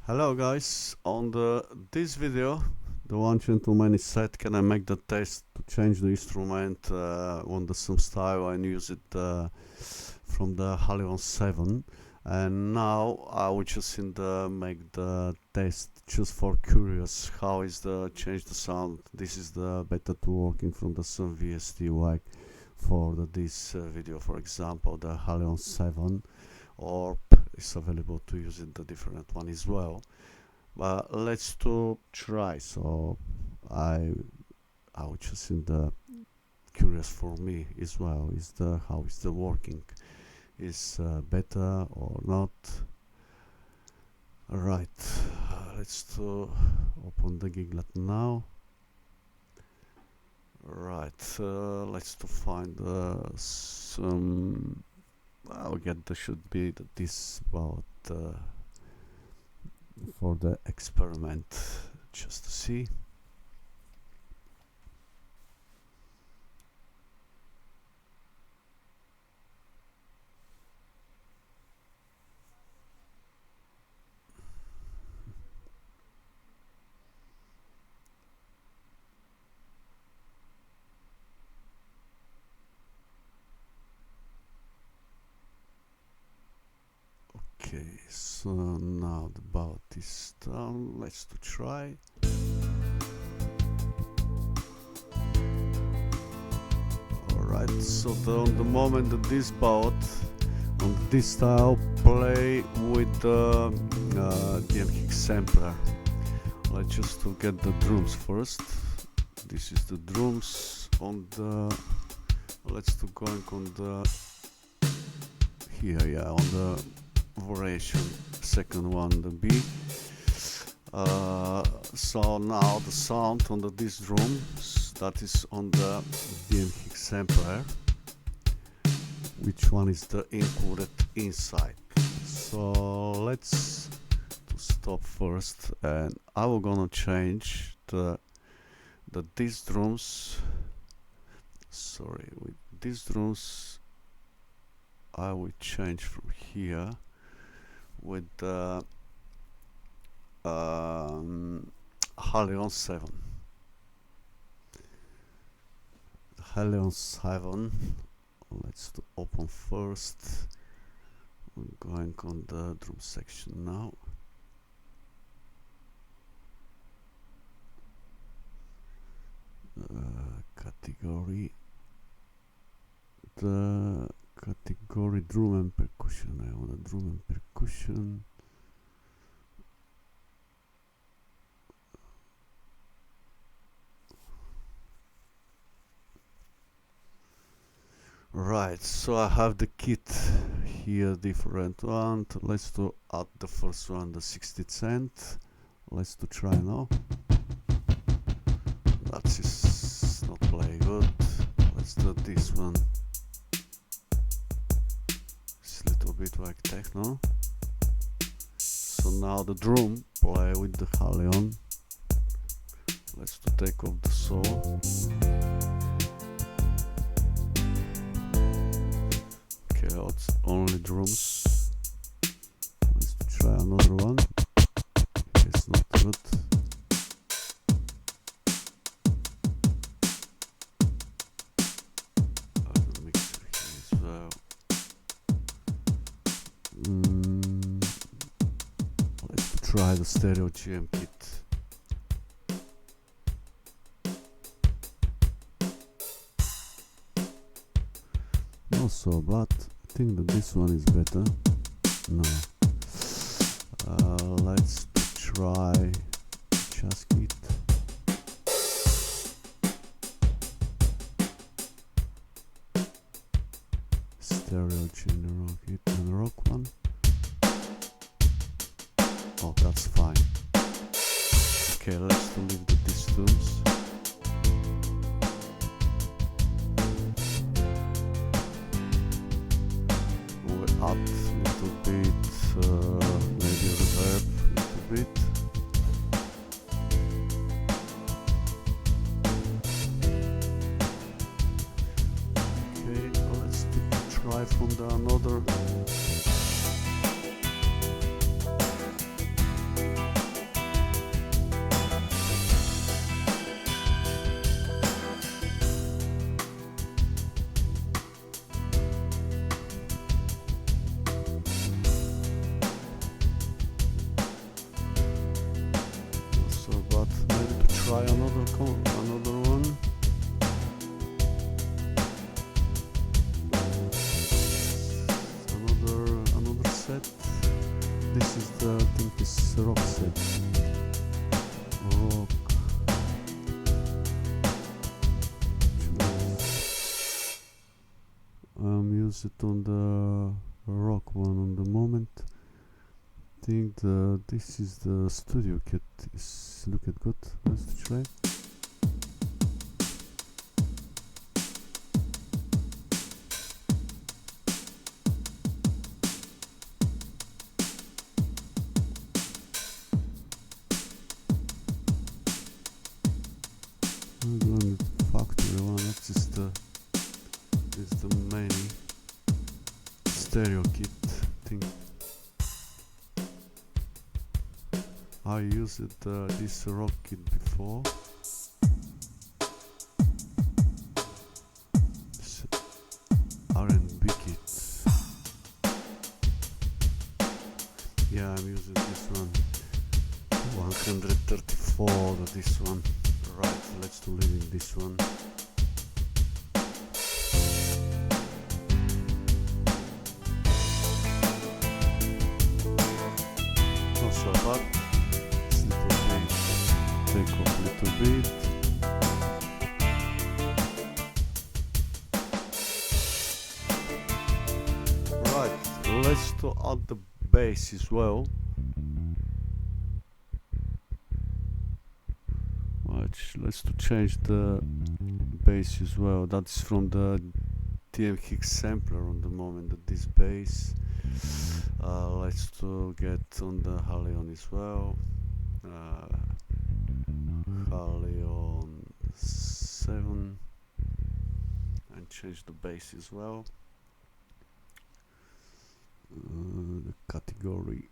Hello guys, on this video the one gentleman is said can I make the test to change the instrument on the some style and use it from the Halion 7, and now I will just make the test just for curious how is the change the sound. This is the better to working from the some VST like for this video, for example the Halion 7, or is available to use in the different one as well. But let's to try. So I was just in the curious for me as well is the how is the working, is better or not. Right, let's to open the Giglad now. Right, let's to find some. Again, there should be this about for the experiment, just to see. Okay, so now the bout is done. Let's to try. Alright, so on the moment that this bout on this style play with the DMX sampler. Let's just to get the drums first. This is the drums on the. Let's to going on the here, yeah, on the variation second one, the B. So now the sound on this drums that is on the DMX sampler, which one is the included inside. So let's to stop first, and I will gonna change these drums. Sorry, with these drums I will change from here with the Halion 7. Halion 7. Let's to open first. We're going on the drum section now. Category. The category drum and percussion. I want a drum and percussion. Right, so I have the kit here, different one. Let's to add the first one, the 60 cent. Let's to try now. That is not play good. Let's do this one. Bit like techno. So now the drum play with the Halion. Let's to take off the saw. Okay, it's only drums. Let's to try another one. It's not good. Let's try the stereo GM kit. Not so bad. I think that this one is better. No. Let's try jazz kit. Stereo general kit and rock one. Oh, that's fine. Okay, let's leave the distance. We'll add a little bit, maybe reverb a little bit. Okay, let's try from the another. try another one. Another set. This is the, I think this rock set. Rock. Use it on the rock one on the moment. I think this is the studio kit. Is look at good. Let's try. Factory one. This is the main stereo kit thing. I used this rock kit before. This R&B kit. Yeah, I'm using this one. 134. This one. Right, let's do leaving this one. Not so bad. It's little bit. Take off a little bit. Right, let's to add the bass as well. Let's to change the bass as well. That's from the TM Hicks sampler on the moment that this bass. Let's to get on the Halion as well. Halion 7 and change the bass as well. The category.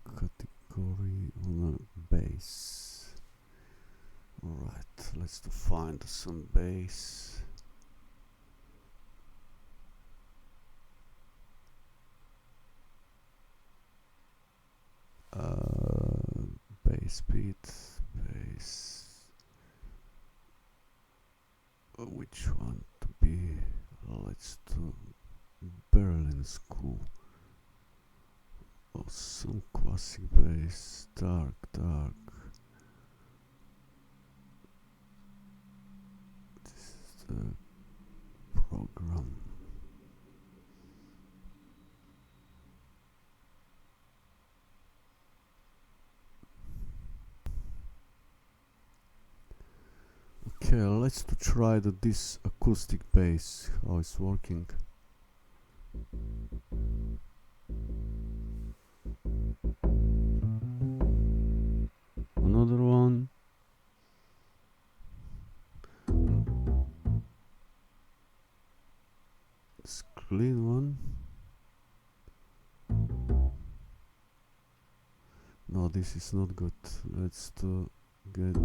Category on a bass. Alright, let's find some bass. Bass beat, bass. Which one to be? Let's do Berlin School. Oh, some classic bass, dark. This is the program. Okay, let's to try this acoustic bass, how it's working. Another one. This clean one. No, this is not good. Let's to get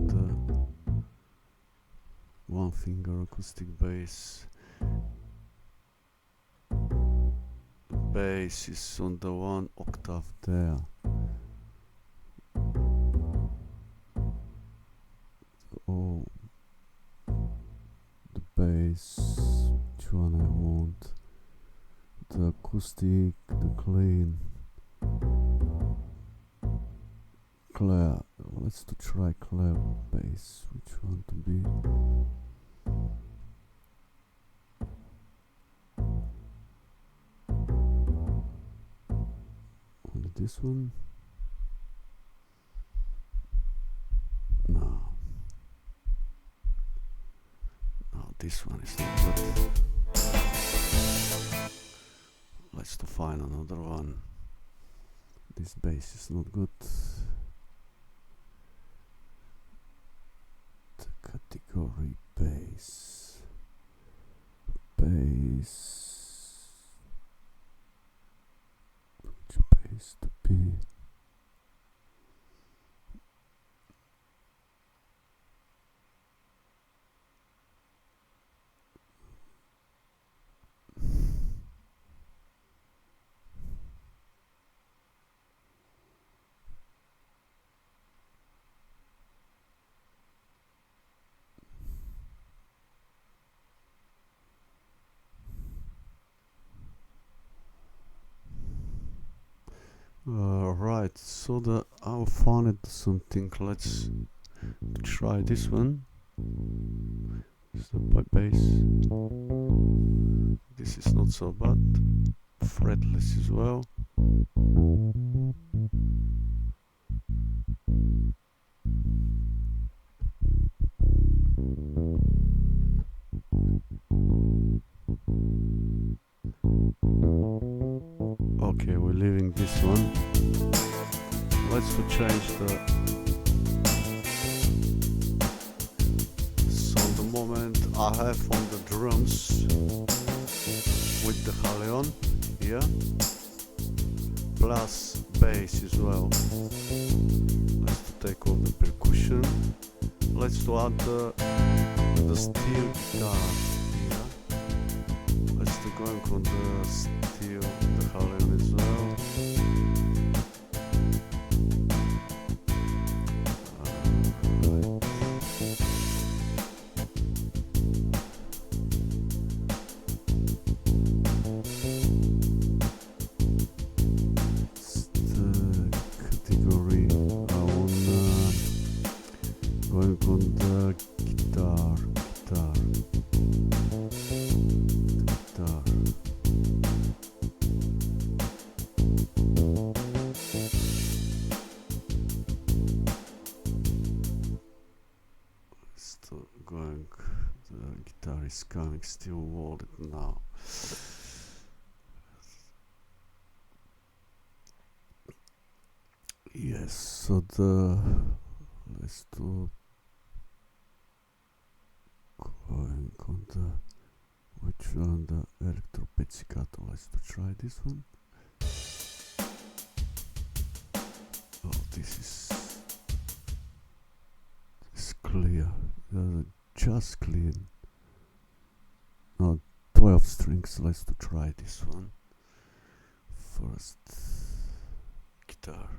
one finger acoustic bass. The bass is on the 1 octave there. Oh, the bass, which one I want? The acoustic, the clean. Clear. Let's to try clear bass. Which one to be? Only this one? No. No, this one is not good. Let's to find another one. This bass is not good. Category bass. Which bass to be? Right, so I found something. Let's try this one. Step by bass. This is not so bad. Fretless as well. Okay, we're leaving this one. Let's change the. So the moment I have on the drums with the Halion here, plus bass as well. Let's take off the percussion. Let's add the steel guitar here. Let's go on the steel, the Halion as well. Going, the guitar is coming still walled now. Yes, so let's do going on the which one, the electro pizzicato. Let's try this one. Oh, this is clear. Just clean. No, 12 strings. Let's try this one. First guitar,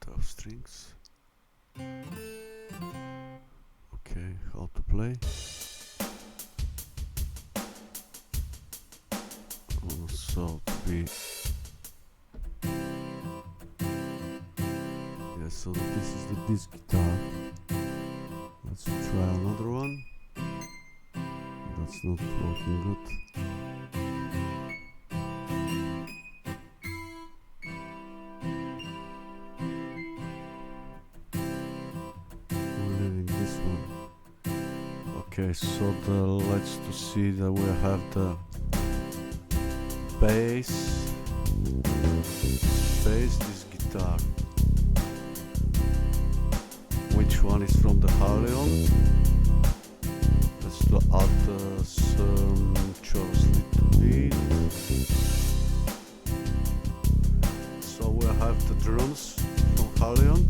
12 strings. Okay, how to play? Also to be. Yeah, so this is this guitar. Let's try another one. That's not working good. We're leaving this one. Okay, so let's see that we have the bass, this guitar. Which one is from the Halion? Let's add some chorus little bit. So we have the drums from Halion,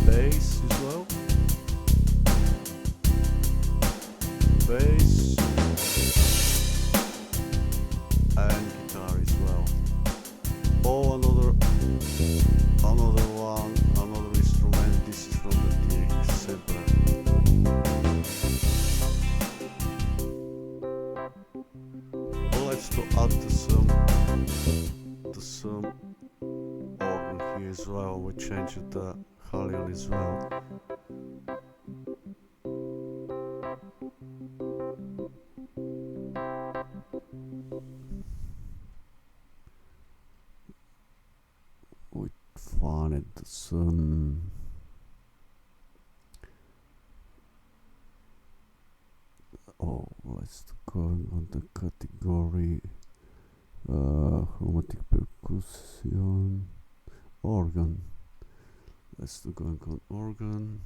bass as well, bass and guitar as well. Oh, another one, another instrument. This is from the DX sampler. Let's add some organ here as well. We changed the Halion as well. We found some. Oh, let's go on the category chromatic percussion organ. Let's go on organ.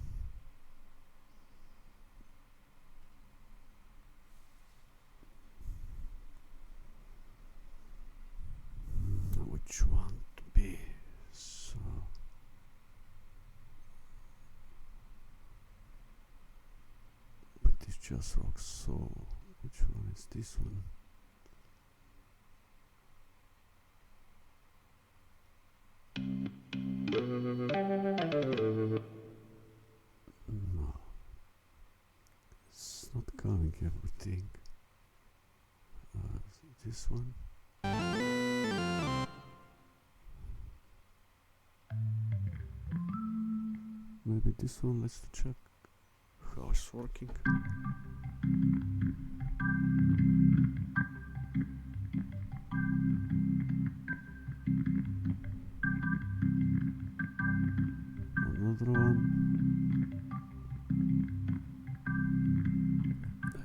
Which one to be? So British Jazz Rock Soul. Which one is this one? No, it's not coming everything. This one. maybe this one. Let's check how it's working. Another one.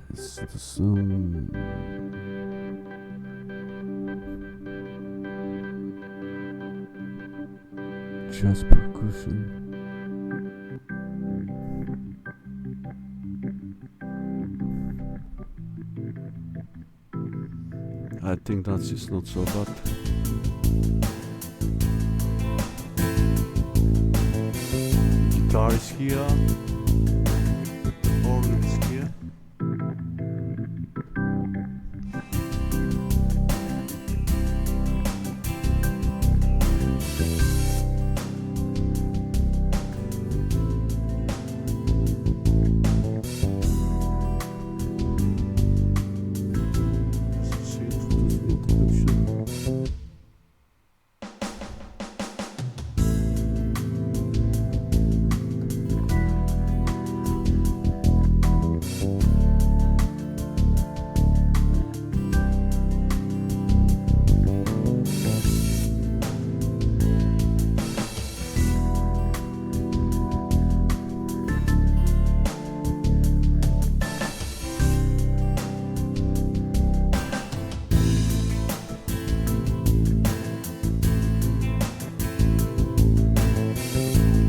Let's do some just percussion. I think that is not so bad. Guitar is here, organ is here.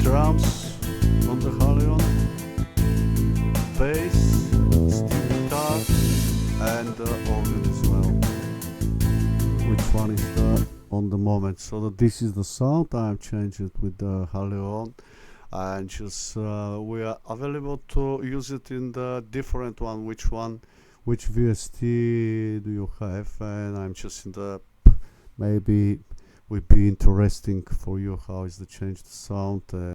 Drums on the Halion, bass, steel guitar, and organ as well. Which one is the on the moment? So that this is the sound. I've changed it with the Halion, and just we are available to use it in the different one. Which one? Which VST do you have? And I'm just in the maybe would be interesting for you how is the change the sound.